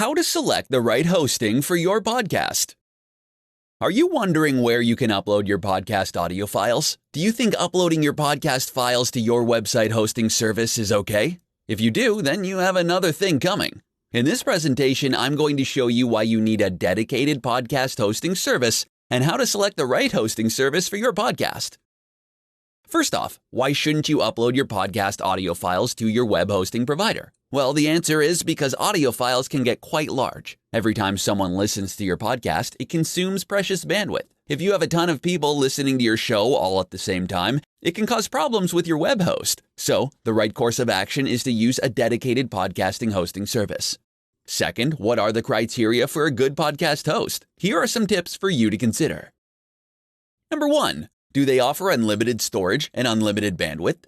How to select the right hosting for your podcast. Are you wondering where you can upload your podcast audio files? Do you think uploading your podcast files to your website hosting service is okay? If you do, then you have another thing coming. In this presentation, I'm going to show you why you need a dedicated podcast hosting service and how to select the right hosting service for your podcast. First off, why shouldn't you upload your podcast audio files to your web hosting provider? Well, the answer is because audio files can get quite large. Every time someone listens to your podcast, it consumes precious bandwidth. If you have a ton of people listening to your show all at the same time, it can cause problems with your web host. So, the right course of action is to use a dedicated podcasting hosting service. Second, what are the criteria for a good podcast host? Here are some tips for you to consider. Number 1. Do they offer unlimited storage and unlimited bandwidth?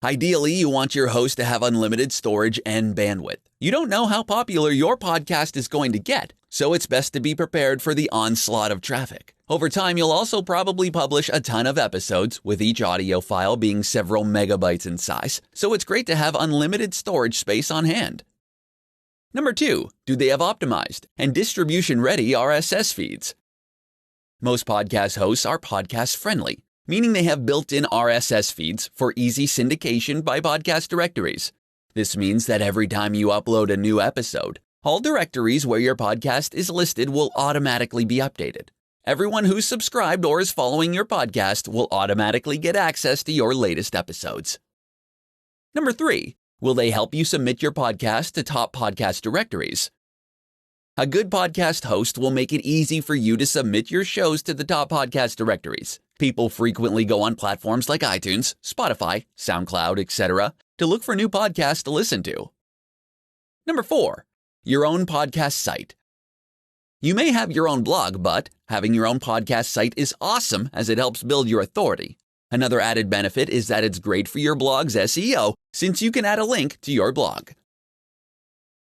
Ideally, you want your host to have unlimited storage and bandwidth. You don't know how popular your podcast is going to get, so it's best to be prepared for the onslaught of traffic. Over time, you'll also probably publish a ton of episodes, with each audio file being several megabytes in size, so it's great to have unlimited storage space on hand. Number 2, do they have optimized and distribution-ready RSS feeds? Most podcast hosts are podcast-friendly, meaning they have built-in RSS feeds for easy syndication by podcast directories. This means that every time you upload a new episode, all directories where your podcast is listed will automatically be updated. Everyone who's subscribed or is following your podcast will automatically get access to your latest episodes. Number 3, will they help you submit your podcast to top podcast directories? A good podcast host will make it easy for you to submit your shows to the top podcast directories. People frequently go on platforms like iTunes, Spotify, SoundCloud, etc. to look for new podcasts to listen to. Number 4, your own podcast site. You may have your own blog, but having your own podcast site is awesome as it helps build your authority. Another added benefit is that it's great for your blog's SEO since you can add a link to your blog.